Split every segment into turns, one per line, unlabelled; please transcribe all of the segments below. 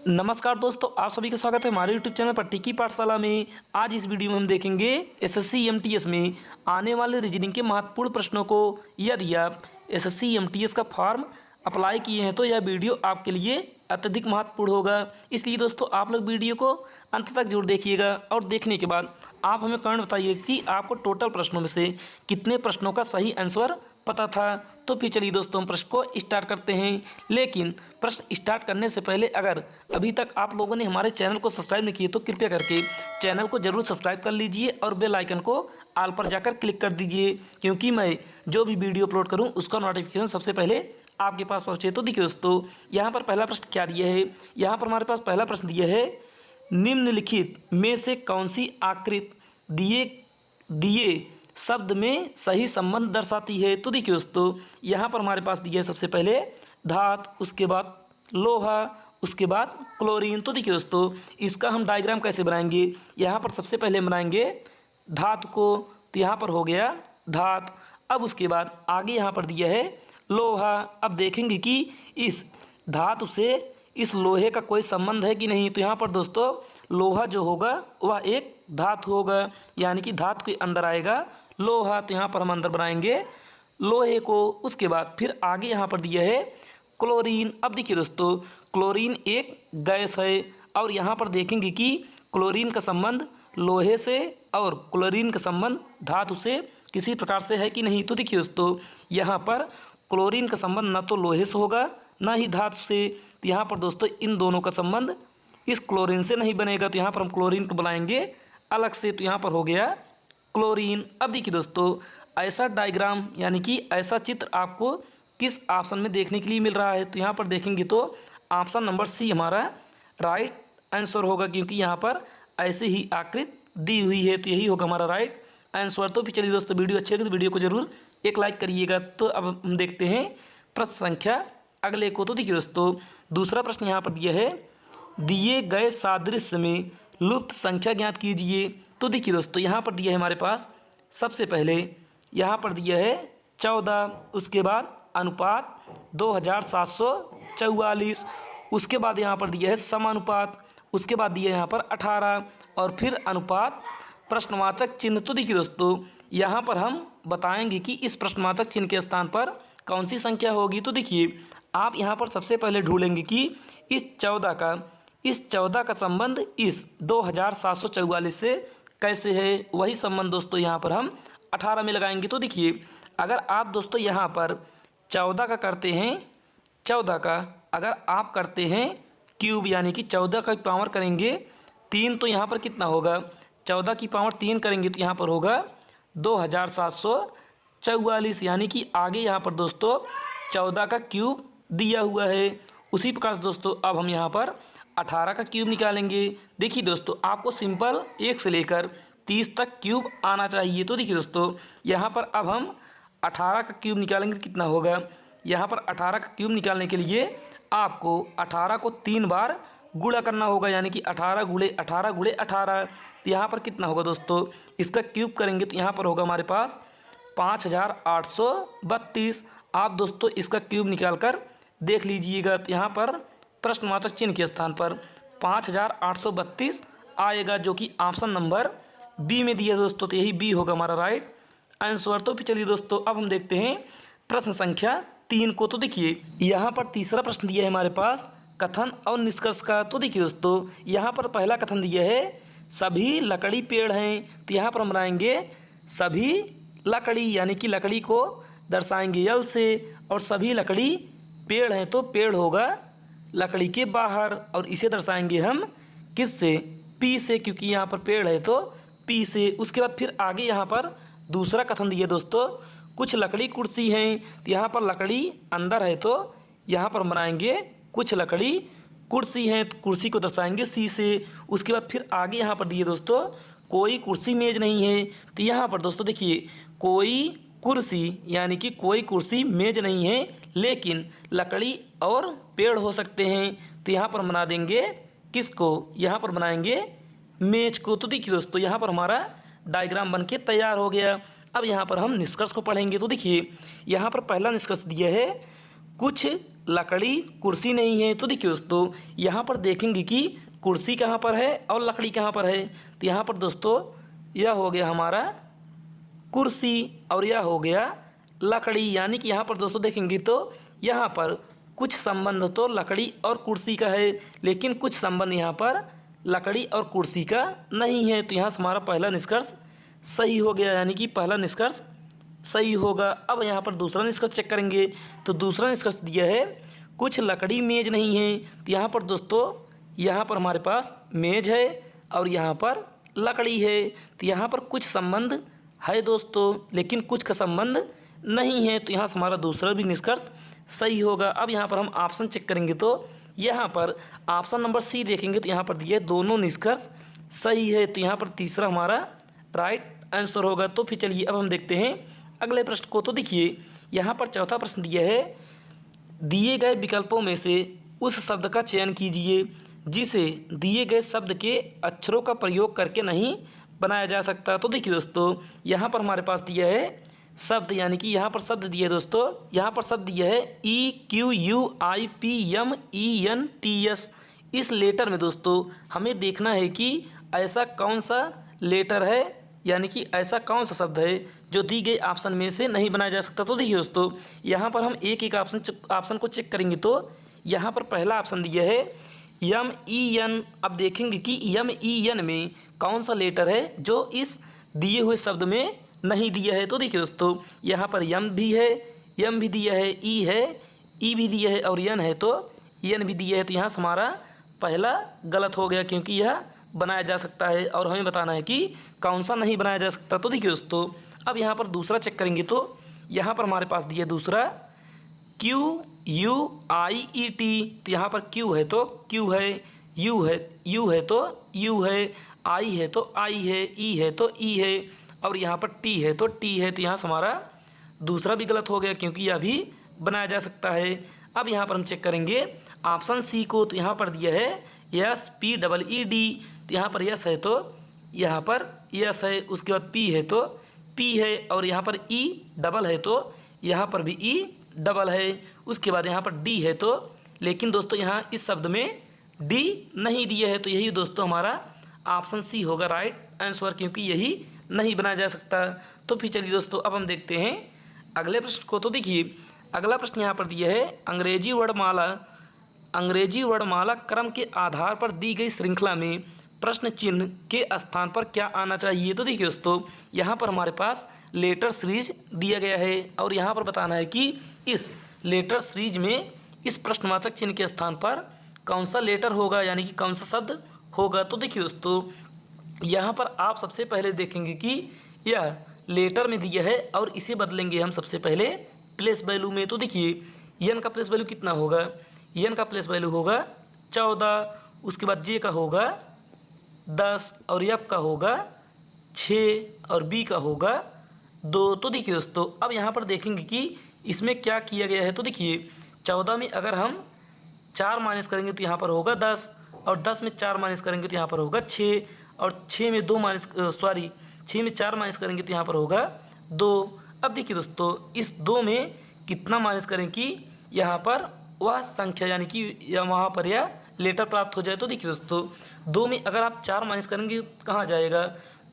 नमस्कार दोस्तों, आप सभी का स्वागत है हमारे YouTube चैनल पट्टी की पाठशाला में। आज इस वीडियो में हम देखेंगे एसएससी एमटीएस में आने वाले रीजनिंग के महत्वपूर्ण प्रश्नों को। यदि आप एसएससी एमटीएस का फॉर्म अप्लाई किए हैं तो यह वीडियो आपके लिए अत्यधिक महत्वपूर्ण होगा। इसलिए दोस्तों आप लोग वीडियो को अंत तक जरूर देखिएगा और देखने के बाद आप हमें कमेंट बताइए कि आपको टोटल प्रश्नों में से कितने प्रश्नों का सही आंसर पता था। तो फिर चलिए दोस्तों हम प्रश्न को स्टार्ट करते हैं। लेकिन प्रश्न स्टार्ट करने से पहले अगर अभी तक आप लोगों ने हमारे चैनल को सब्सक्राइब नहीं किए तो कृपया करके चैनल को जरूर सब्सक्राइब कर लीजिए और बेल आइकन को ऑल पर जाकर क्लिक कर दीजिए, क्योंकि मैं जो भी वीडियो अपलोड करूं उसका नोटिफिकेशन सबसे पहले आपके पास पहुंचे। तो देखिए दोस्तों, यहाँ पर पहला प्रश्न क्या दिया है। यहाँ पर हमारे पास पहला प्रश्न दिया है, निम्नलिखित में से कौन सी आकृति दिए शब्द में सही संबंध दर्शाती है। तो देखिए दोस्तों, यहाँ पर हमारे पास दिया है सबसे पहले धातु, उसके बाद लोहा, उसके बाद क्लोरीन। तो देखिए दोस्तों, इसका हम डायग्राम कैसे बनाएंगे। यहाँ पर सबसे पहले बनाएंगे धातु को, तो यहाँ पर हो गया धातु। अब उसके बाद आगे यहाँ पर दिया है लोहा। अब देखेंगे कि इस धातु से इस लोहे का कोई संबंध है कि नहीं। तो यहाँ पर दोस्तों लोहा जो होगा वह एक धातु होगा, यानी कि धातु के अंदर आएगा लोहा। तो यहाँ पर हम अंदर बनाएंगे लोहे को। उसके बाद फिर आगे यहाँ पर दिया है क्लोरीन। अब देखिए दोस्तों, क्लोरीन एक गैस है और यहाँ पर देखेंगे कि क्लोरीन का संबंध लोहे से और क्लोरीन का संबंध धातु से किसी प्रकार से है कि नहीं। तो देखिए दोस्तों, यहाँ पर क्लोरीन का संबंध ना तो लोहे से होगा ना ही धातु से। तो यहाँ पर दोस्तों इन दोनों का संबंध इस क्लोरीन से नहीं बनेगा। तो यहाँ पर हम क्लोरीन को बुलाएंगे अलग से। तो यहाँ पर हो गया क्लोरीन। अब देखिए दोस्तों, ऐसा डायग्राम यानी कि ऐसा चित्र आपको किस ऑप्शन में देखने के लिए मिल रहा है। तो यहाँ पर देखेंगे तो ऑप्शन नंबर सी हमारा राइट आंसर होगा, क्योंकि यहाँ पर ऐसे ही आकृति दी हुई है। तो यही होगा हमारा राइट आंसर। तो फिर चलिए दोस्तों, वीडियो अच्छी लगी तो वीडियो को जरूर एक लाइक करिएगा। तो अब हम देखते हैं प्रश्न संख्या अगले को। तो देखिए दोस्तों, दूसरा प्रश्न यहाँ पर दिया है, दिए गए सादृश्य में लुप्त संख्या ज्ञात कीजिए। तो देखिए दोस्तों, यहाँ पर दिया है हमारे पास सबसे पहले यहाँ पर दिया है 14, उसके बाद अनुपात 2744, उसके बाद यहाँ पर दिया है समानुपात, उसके बाद दिया है यहाँ पर 18 और फिर अनुपात प्रश्नवाचक चिन्ह। तो देखिए दोस्तों, यहाँ पर हम बताएंगे कि इस प्रश्नवाचक चिन्ह के स्थान पर कौन सी संख्या होगी। तो देखिए आप यहाँ पर सबसे पहले ढूंढेंगे कि इस 14 का संबंध इस 2744 से कैसे है। वही संबंध दोस्तों यहाँ पर हम 18 में लगाएंगे। तो देखिए, अगर आप दोस्तों यहाँ पर 14 का करते हैं, 14 का अगर आप करते हैं क्यूब यानी कि 14 का पावर करेंगे 3, तो यहाँ पर कितना होगा, 14 की पावर 3 करेंगे तो यहाँ पर होगा 2744, यानी कि आगे यहाँ पर दोस्तों 14 का क्यूब दिया हुआ है। उसी प्रकार से दोस्तों अब हम यहाँ पर 18 का क्यूब निकालेंगे। देखिए दोस्तों, आपको सिंपल 1 से लेकर 30 तक क्यूब आना चाहिए। तो देखिए दोस्तों, यहाँ पर अब हम 18 का क्यूब निकालेंगे तो कितना होगा। यहाँ पर 18 का क्यूब निकालने के लिए आपको 18 को 3 बार गुणा करना होगा, यानी कि 18 गुणे 18 गुणे 18। तो यहाँ पर कितना होगा दोस्तों, इसका क्यूब करेंगे तो यहाँ पर होगा हमारे पास 5832। आप दोस्तों इसका क्यूब निकाल कर देख लीजिएगा। तो यहाँ पर प्रश्नवाचक चिन्ह के स्थान पर 5832 आएगा, जो कि ऑप्शन नंबर बी में दिया है दोस्तों। तो यही बी होगा हमारा राइट आंसर। तो फिर चलिए दोस्तों, अब हम देखते हैं प्रश्न संख्या 3 को। तो देखिए यहाँ पर तीसरा प्रश्न दिया है हमारे पास कथन और निष्कर्ष का। तो देखिए दोस्तों, यहाँ पर पहला कथन दिया है, सभी लकड़ी पेड़ हैं। तो यहाँ पर हम बनाएंगे सभी लकड़ी, यानी कि लकड़ी को दर्शाएंगे यल से, और सभी लकड़ी पेड़ हैं तो पेड़ होगा लकड़ी के बाहर, और इसे दर्शाएंगे हम किससे, पी से, क्योंकि यहाँ पर पेड़ है तो पी से। उसके बाद फिर आगे यहाँ पर दूसरा कथन दिया दोस्तों, कुछ लकड़ी कुर्सी हैं। तो यहाँ पर लकड़ी अंदर है तो यहाँ पर बनाएंगे कुछ लकड़ी कुर्सी हैं, तो कुर्सी को दर्शाएंगे सी से। उसके बाद फिर आगे यहाँ पर दिए दोस्तों, कोई कुर्सी मेज नहीं है। तो यहाँ पर दोस्तों देखिए, कोई कुर्सी यानी कि कोई कुर्सी मेज नहीं है, लेकिन लकड़ी और पेड़ हो सकते हैं। तो यहाँ पर बना देंगे किसको, यहाँ पर बनाएंगे मेज को। तो देखिए दोस्तों, यहाँ पर हमारा डायग्राम बनके तैयार हो गया। अब यहाँ पर हम निष्कर्ष को पढ़ेंगे। तो देखिए यहाँ पर पहला निष्कर्ष दिया है, कुछ लकड़ी कुर्सी नहीं है। तो देखिए दोस्तों यहाँ पर देखेंगे कि कुर्सी कहाँ पर है और लकड़ी कहाँ पर है। तो यहाँ पर दोस्तों यह हो गया हमारा कुर्सी और यह हो गया लकड़ी, यानी कि यहाँ पर दोस्तों देखेंगे तो यहाँ पर कुछ संबंध तो लकड़ी और कुर्सी का है, लेकिन कुछ संबंध यहाँ पर लकड़ी और कुर्सी का नहीं है। तो यहाँ से हमारा पहला निष्कर्ष सही हो गया, यानी कि पहला निष्कर्ष सही होगा। अब यहाँ पर दूसरा निष्कर्ष चेक करेंगे तो दूसरा निष्कर्ष दिया है कुछ लकड़ी मेज नहीं है। तो यहाँ पर दोस्तों यहाँ पर हमारे पास मेज है और यहाँ पर लकड़ी है। तो यहाँ पर कुछ संबंध है दोस्तों, लेकिन कुछ का संबंध नहीं है। तो यहाँ से हमारा दूसरा भी निष्कर्ष सही होगा। अब यहाँ पर हम ऑप्शन चेक करेंगे तो यहाँ पर ऑप्शन नंबर सी देखेंगे तो यहाँ पर दिए दोनों निष्कर्ष सही है। तो यहाँ पर तीसरा हमारा राइट आंसर होगा। तो फिर चलिए अब हम देखते हैं अगले प्रश्न को। तो देखिए यहाँ पर चौथा प्रश्न दिया है दिए गए विकल्पों में से उस शब्द का चयन कीजिए जिसे दिए गए शब्द के अक्षरों का प्रयोग करके नहीं बनाया जा सकता। तो देखिए दोस्तों यहाँ पर हमारे पास दिया है शब्द, यानी कि यहाँ पर शब्द दिया है दोस्तों, यहाँ पर शब्द दिया है EQUIPMENTS। इस लेटर में दोस्तों हमें देखना है कि ऐसा कौन सा लेटर है, यानी कि ऐसा कौन सा शब्द है जो दी गई ऑप्शन में से नहीं बनाया जा सकता। तो देखिए दोस्तों यहाँ पर हम एक एक ऑप्शन को चेक करेंगे तो यहाँ पर पहला ऑप्शन दिया है MEN। अब देखेंगे कि MEN में कौन सा लेटर है जो इस दिए हुए शब्द में नहीं दिया है। तो देखिए दोस्तों यहाँ पर M भी है, M भी दिया है, E है, E भी दिया है और N है तो N भी दिया है। तो यहाँ से हमारा पहला गलत हो गया, क्योंकि यह बनाया जा सकता है और हमें बताना है कि कौन सा नहीं बनाया जा सकता। तो देखिए दोस्तों अब यहाँ पर दूसरा चेक करेंगे तो यहाँ पर हमारे पास दिया दूसरा QUIET। तो यहाँ पर Q है तो Q है, U है तो U है, I है तो I है, E है तो E है और यहाँ पर T है तो T है। तो यहाँ से हमारा दूसरा भी गलत हो गया, क्योंकि यह भी बनाया जा सकता है। अब यहाँ पर हम चेक करेंगे ऑप्शन सी को। तो यहाँ पर दिया है SPEED। तो यहाँ पर यस है तो यहाँ पर यस है, उसके बाद P है तो P है और यहाँ पर E डबल है तो यहाँ पर भी E डबल है। उसके बाद यहाँ पर D है तो, लेकिन दोस्तों यहाँ इस शब्द में D नहीं दिया है। तो यही दोस्तों हमारा ऑप्शन सी होगा राइट आंसर, क्योंकि यही नहीं बनाया जा सकता। तो फिर चलिए दोस्तों अब हम देखते हैं अगले प्रश्न को। तो देखिए अगला प्रश्न यहाँ पर दिया है अंग्रेजी वर्णमाला क्रम के आधार पर दी गई श्रृंखला में प्रश्न चिन्ह के स्थान पर क्या आना चाहिए। तो देखिए दोस्तों यहाँ पर हमारे पास लेटर सीरीज दिया गया है और यहाँ पर बताना है कि इस लेटर सीरीज में इस प्रश्नवाचक चिन्ह के स्थान पर कौन सा लेटर होगा, यानी कि कौन सा शब्द होगा। तो देखिए दोस्तों यहाँ पर आप सबसे पहले देखेंगे कि यह लेटर में दिया है और इसे बदलेंगे हम सबसे पहले प्लेस वैल्यू में। तो देखिए एन का प्लेस वैल्यू कितना होगा, एन का प्लेस वैल्यू होगा 14, उसके बाद जे का होगा 10 और एफ का होगा 6 और बी का होगा 2। तो देखिए दोस्तों अब यहाँ पर देखेंगे कि इसमें क्या किया गया है। तो देखिए 14 में अगर हम 4 माइनस करेंगे तो यहाँ पर होगा 10 और 10 में 4 माइनस करेंगे तो यहाँ पर होगा 6 और 6 में 6 में 4 माइनस करेंगे तो यहाँ पर होगा 2। अब देखिए दोस्तों इस 2 में कितना माइनस करें कि यहाँ पर वह संख्या, यानी कि वहाँ पर यह लेटर प्राप्त हो जाए। तो देखिए दोस्तों 2 में अगर आप 4 माइनस करेंगे कहाँ जाएगा,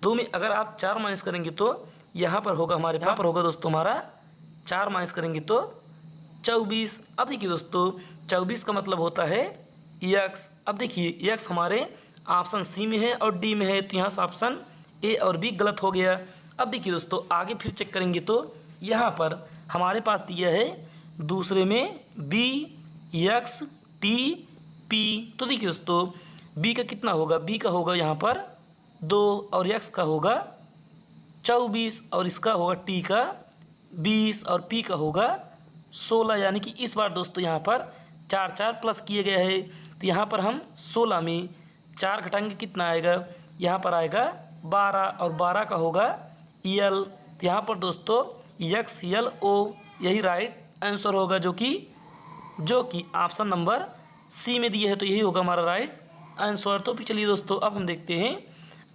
2 में अगर आप 4 माइनस करेंगे तो यहाँ पर होगा हमारे यहाँ पर होगा दोस्तों हमारा 4 माइनस करेंगे तो 24। अब देखिए दोस्तों 24 का मतलब होता है यक्स। अब देखिए यक्स हमारे ऑप्शन सी में है और डी में है, तो यहाँ से ऑप्शन ए और बी गलत हो गया। अब देखिए दोस्तों आगे फिर चेक करेंगे तो यहाँ पर हमारे पास दिया है दूसरे में बी एक्स टी पी। तो देखिए दोस्तों बी का कितना होगा, बी का होगा यहाँ पर 2 और एक्स का होगा 24 और इसका होगा टी का 20 और पी का होगा 16। यानी कि इस बार दोस्तों यहाँ पर 4 प्लस किए गए हैं। तो यहाँ पर हम 16 में 4 घटाएंगे कितना आएगा, यहाँ पर आएगा 12 और 12 का होगा यल। तो यहाँ पर दोस्तों एक्स यल ओ यही राइट आंसर होगा, जो कि ऑप्शन नंबर सी में दिया है। तो यही होगा हमारा राइट आंसर। तो चलिए दोस्तों अब हम देखते हैं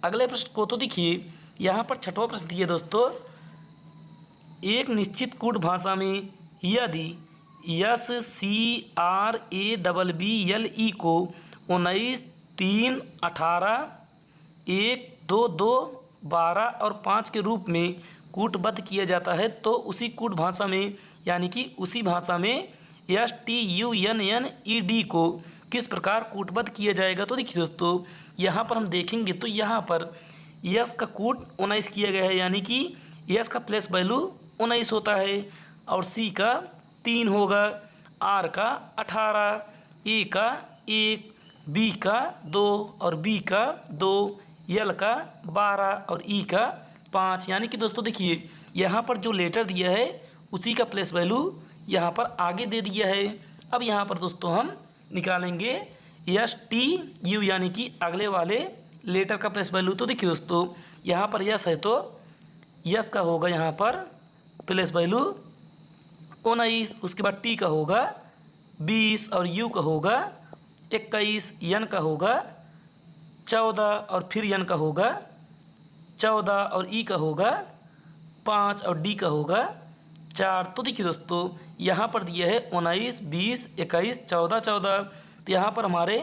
अगले प्रश्न को। तो देखिए यहाँ पर छठवां प्रश्न दिया दोस्तों, एक निश्चित कूट भाषा में यदि SCRABBLE को 19, 3, 18, 1, 2, 2, 12 और 5 के रूप में कूटबद्ध किया जाता है, तो उसी कूट भाषा में यानी कि उसी भाषा में STUNNED को किस प्रकार कूटबद्ध किया जाएगा। तो देखिए दोस्तों, यहाँ पर हम देखेंगे तो यहाँ पर यस का कूट 19 किया गया है, यानी कि यस का प्लेस वैल्यू 19 होता है और सी का 3 होगा, आर का 18, ए का 1, बी का 2 और बी का 2, एल का 12 और ई का 5। यानी कि दोस्तों देखिए यहाँ पर जो लेटर दिया है उसी का प्लेस वैल्यू यहाँ पर आगे दे दिया है। अब यहाँ पर दोस्तों हम निकालेंगे STU यानी कि अगले वाले लेटर का प्लेस वैल्यू। तो देखिए दोस्तों, यहाँ पर यस है तो यस का होगा यहाँ पर प्लेस वैल्यू 19, उसके बाद टी का होगा 20 और यू का होगा 21, एन का होगा 14 और फिर एन का होगा 14 और ई का होगा 5 और डी का होगा 4। तो देखिए दोस्तों, यहाँ पर दिया है 19, 20, 21, 14, 14। तो यहाँ पर हमारे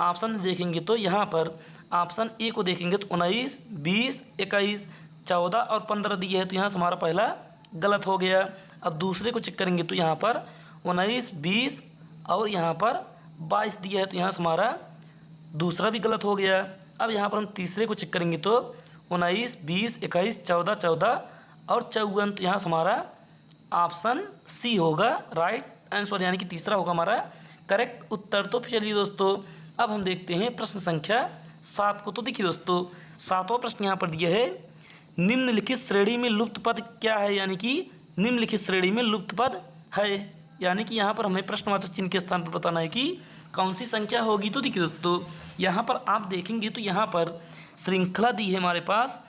ऑप्शन देखेंगे तो यहाँ पर ऑप्शन ए को देखेंगे तो 19, 20, 21, 14 और 15 दिए है, तो यहाँ से हमारा पहला गलत हो गया। अब दूसरे को चेक करेंगे तो यहाँ पर 19, 20 और यहाँ पर 22 दिया है, तो यहाँ से हमारा दूसरा भी गलत हो गया। अब यहाँ पर हम तीसरे को चेक करेंगे तो 19, 20, 21, 14, 14 और 54, तो यहाँ से हमारा ऑप्शन सी होगा राइट आंसर, यानी कि तीसरा होगा हमारा करेक्ट उत्तर। तो चलिए दोस्तों, अब हम देखते हैं प्रश्न संख्या 7 को। तो देखिए दोस्तों, 7वां प्रश्न यहाँ पर दिया है, निम्नलिखित श्रेणी में लुप्त पद क्या है, यानी कि निम्नलिखित श्रेणी में लुप्त पद है, यानी कि यहाँ पर हमें प्रश्नवाचक चिन्ह के स्थान पर बताना है कि कौन सी संख्या होगी। तो देखिए दोस्तों, यहाँ पर आप देखेंगे तो यहाँ पर श्रृंखला दी है हमारे पास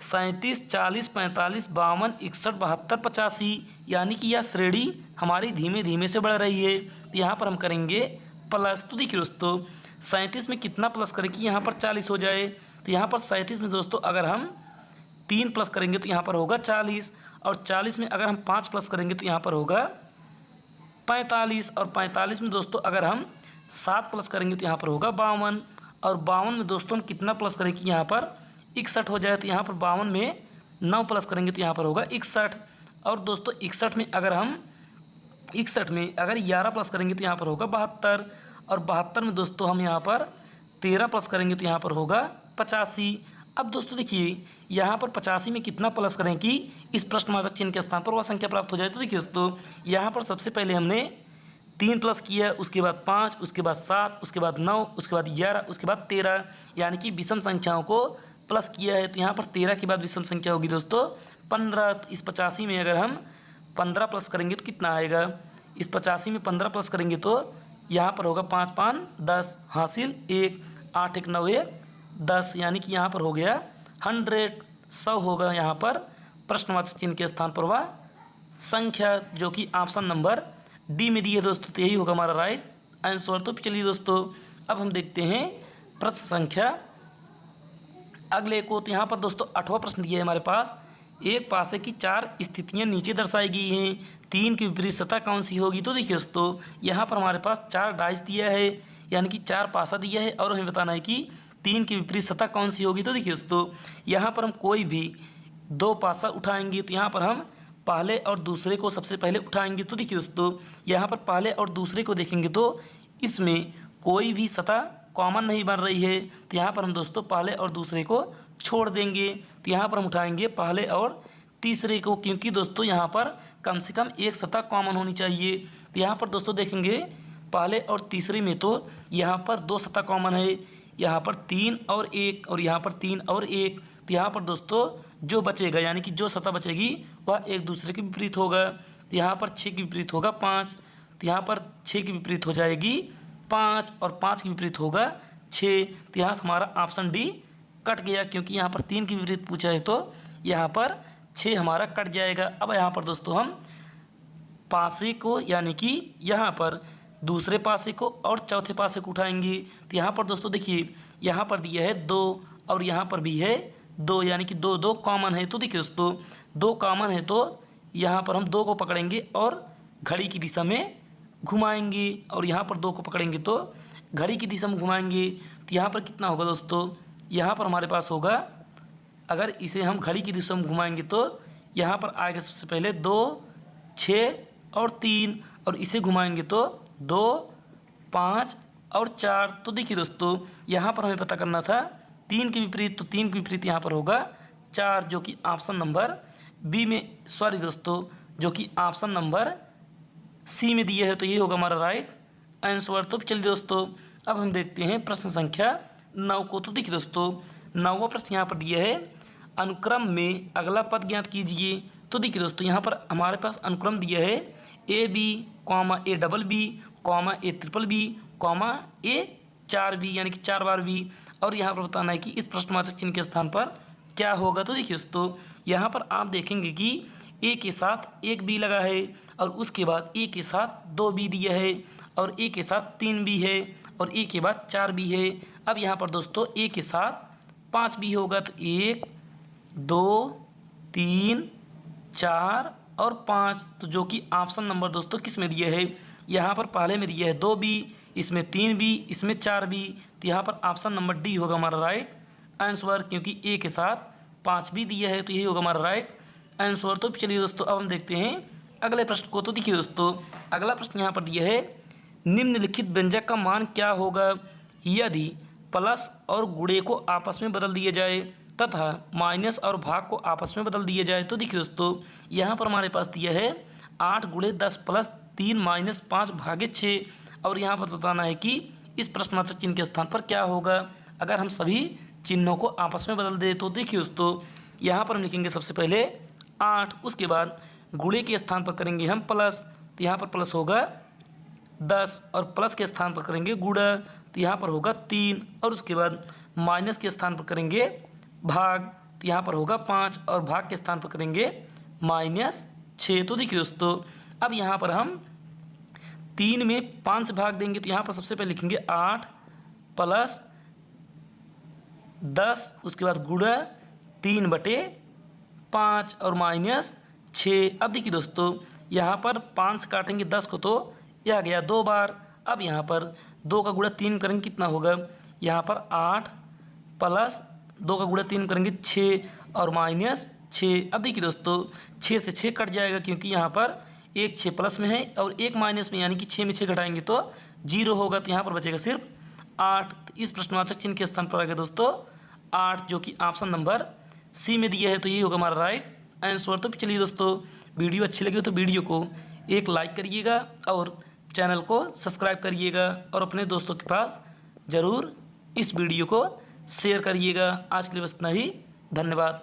37, 40, 45, 52, 61, 72, 85, यानी कि यह श्रेणी हमारी धीमे धीमे से बढ़ रही है। तो यहाँ पर हम करेंगे प्लस। तो देखिए दोस्तों, 37 में कितना प्लस करें कि यहाँ पर 40 हो जाए। तो यहाँ पर 37 में दोस्तों अगर हम 3 प्लस करेंगे तो यहाँ पर होगा 40, और 40 में अगर हम 5 प्लस करेंगे तो यहाँ पर होगा 45, और 45 में दोस्तों अगर हम 7 प्लस करेंगे तो यहाँ पर होगा 52, और 52 में दोस्तों हम कितना प्लस करें कि यहाँ पर 61 हो जाए। तो यहाँ पर 52 में 9 प्लस करेंगे तो यहाँ पर होगा 61, और दोस्तों 61 में अगर 11 प्लस करेंगे तो यहाँ पर होगा 72, और 72 में दोस्तों हम यहाँ पर 13 प्लस करेंगे तो यहाँ पर होगा 85। अब दोस्तों देखिए यहाँ पर 85 में कितना प्लस करें कि इस प्रश्नवाचक चिन्ह के स्थान पर वह संख्या प्राप्त हो जाए। तो देखिए दोस्तों, यहाँ पर सबसे पहले हमने 3 प्लस किया, उसके बाद 5, उसके बाद 7, उसके बाद 9, उसके बाद 11, उसके बाद 13, यानी कि विषम संख्याओं को प्लस किया है। तो यहाँ पर 13 के बाद विषम संख्या होगी दोस्तों 15। तो इस 85 में अगर हम 15 प्लस करेंगे तो कितना आएगा, इस 85 में 15 प्लस करेंगे तो यहाँ पर होगा 5, 5, 10 हासिल 1, 8, 1, 9, 1, 10, यानी कि यहाँ पर हो गया 100 होगा यहाँ पर प्रश्नवाचक चिन्ह के स्थान पर वह संख्या, जो कि ऑप्शन नंबर डी में दी है दोस्तों। तो यही होगा हमारा राइट आंसर। तो चलिए दोस्तों, अब हम देखते हैं प्रश्न संख्या अगले को। तो यहाँ पर दोस्तों 8वां प्रश्न दिया है हमारे पास, एक पासे की 4 स्थितियाँ नीचे दर्शाई गई हैं, 3 की विपरीत सतह कौन सी होगी। तो देखिए दोस्तों, यहाँ पर हमारे पास 4 डाइस दिया है, यानी कि 4 पासा दिया है, और हमें बताना है कि 3 की विपरीत सतह कौन सी होगी। तो देखिए दोस्तों, यहाँ पर हम कोई भी 2 पासा उठाएंगे तो यहाँ पर हम पहले और दूसरे को सबसे पहले उठाएंगे। तो देखिए दोस्तों, यहाँ पर पहले और दूसरे को देखेंगे तो इसमें कोई भी सतह कॉमन नहीं बन रही है। तो यहाँ पर हम दोस्तों पहले और दूसरे को छोड़ देंगे। तो यहाँ पर हम उठाएंगे पहले और तीसरे को, क्योंकि दोस्तों यहाँ पर कम से कम एक सतह कॉमन होनी चाहिए। तो यहाँ पर दोस्तों देखेंगे पहले और तीसरे में तो यहाँ पर 2 सतह कॉमन है, यहाँ पर 3 और 1, और यहाँ पर 3 और 1। तो यहाँ पर दोस्तों जो बचेगा, यानी कि जो सतह बचेगी वह एक दूसरे के विपरीत होगा। तो यहाँ पर 6 की विपरीत होगा 5, तो यहाँ पर 6 की विपरीत हो जाएगी 5, और 5 की विपरीत होगा 6। तो यहाँ से हमारा ऑप्शन डी कट गया, क्योंकि यहाँ पर 3 की विपरीत पूछा है तो यहाँ पर 6 हमारा कट जाएगा। अब यहाँ पर दोस्तों हम पासे को, यानी कि यहाँ पर दूसरे पासे को और चौथे पासे को उठाएंगे। तो यहाँ पर दोस्तों देखिए यहाँ पर दिया है 2 और यहाँ पर भी है 2, यानी कि 2 2 कॉमन है। तो देखिए दोस्तों 2 कॉमन है तो यहाँ पर हम 2 को पकड़ेंगे और घड़ी की दिशा में घुमाएंगे और यहाँ पर 2 को पकड़ेंगे तो घड़ी की दिशा में घुमाएंगे। तो यहाँ पर कितना होगा दोस्तों, यहाँ पर हमारे पास होगा, अगर इसे हम घड़ी की दिशा में घुमाएंगे तो यहाँ पर आएगा सबसे पहले 2, 6 और 3, और इसे घुमाएंगे तो 2, 5 और 4। तो देखिए दोस्तों, यहाँ पर हमें पता करना था 3 के विपरीत, तो 3 के विपरीत यहाँ पर होगा 4, जो कि ऑप्शन नंबर बी में, सॉरी दोस्तों, जो कि ऑप्शन नंबर सी में दिया है। तो ये होगा हमारा राइट आंसर। तो चलिए दोस्तों, अब हम देखते हैं प्रश्न संख्या 9 को। तो देखिए दोस्तों, 9वां प्रश्न यहाँ पर दिया है, अनुक्रम में अगला पद ज्ञात कीजिए। तो देखिए दोस्तों, यहाँ पर हमारे पास अनुक्रम दिया है AB, A comma A comma A4B, यानी कि 4 बार B, और यहाँ पर बताना है कि इस प्रश्नवाचक चिन्ह के स्थान पर क्या होगा। तो देखिए दोस्तों, यहाँ पर आप देखेंगे कि A के साथ एक B लगा है, और उसके बाद A के साथ 2 B दिया है, और A के साथ 3 B है, और A के बाद 4 B है। अब यहाँ पर दोस्तों A के साथ 5 B होगा, तो 1, 2, 3, 4 और 5, तो जो कि ऑप्शन नंबर दोस्तों किस में दिया है, यहाँ पर पहले में दिया है 2 B, इसमें 3 B, इसमें 4 B। तो यहाँ पर ऑप्शन नंबर डी होगा हमारा राइट आंसर, क्योंकि A के साथ 5 B दिया है, तो यही होगा हमारा राइट आंसर। तो चलिए दोस्तों, अब हम देखते हैं अगले प्रश्न को। तो देखिए दोस्तों, अगला प्रश्न यहाँ पर दिया है, निम्नलिखित व्यंजक का मान क्या होगा यदि प्लस और गुणे को आपस में बदल दिया जाए तथा माइनस और भाग को आपस में बदल दिया जाए। तो देखिए दोस्तों, यहाँ पर हमारे पास दिया है 8 गुणे 10 प्लस 3 माइनस 5 भागे 6, और यहाँ पर बताना है कि इस प्रश्नवाचक चिन्ह के स्थान पर क्या होगा अगर हम सभी चिन्हों को आपस में बदल दें। तो देखिए दोस्तों, यहाँ पर हम लिखेंगे सबसे पहले 8, उसके बाद गुणे के स्थान पर करेंगे हम प्लस, तो यहाँ पर प्लस होगा 10, और प्लस के स्थान पर करेंगे गुणा, तो यहाँ पर होगा 3, और उसके बाद माइनस के स्थान पर करेंगे भाग, तो यहाँ पर होगा 5, और भाग के स्थान पर करेंगे -6। तो देखिए दोस्तों, अब यहाँ पर हम 3 में 5 से भाग देंगे, तो यहाँ पर सबसे पहले लिखेंगे 8 प्लस 10, उसके बाद गुणा 3/5 और -6। अब देखिए दोस्तों, यहाँ पर 5 से काटेंगे 10 को, तो यह गया 2 बार। अब यहाँ पर 2 का गुणा 3 करेंगे, कितना होगा, यहाँ पर 8 प्लस 2 का गुणा 3 करेंगे 6 और -6। अब देखिए दोस्तों, 6 से 6 कट जाएगा, क्योंकि यहाँ पर एक 6 प्लस में है और एक माइनस में, यानी कि 6 में 6 घटाएंगे तो 0 होगा, तो यहाँ पर बचेगा सिर्फ 8। तो इस प्रश्नवाचक चिन्ह के स्थान पर आ गया दोस्तों 8, जो कि ऑप्शन नंबर सी में दिया है। तो ये होगा हमारा राइट आंसर। तो चलिए दोस्तों, वीडियो अच्छी लगी हो तो वीडियो को एक लाइक करिएगा और चैनल को सब्सक्राइब करिएगा, और अपने दोस्तों के पास ज़रूर इस वीडियो को शेयर करिएगा। आज के लिए बस इतना ही, धन्यवाद।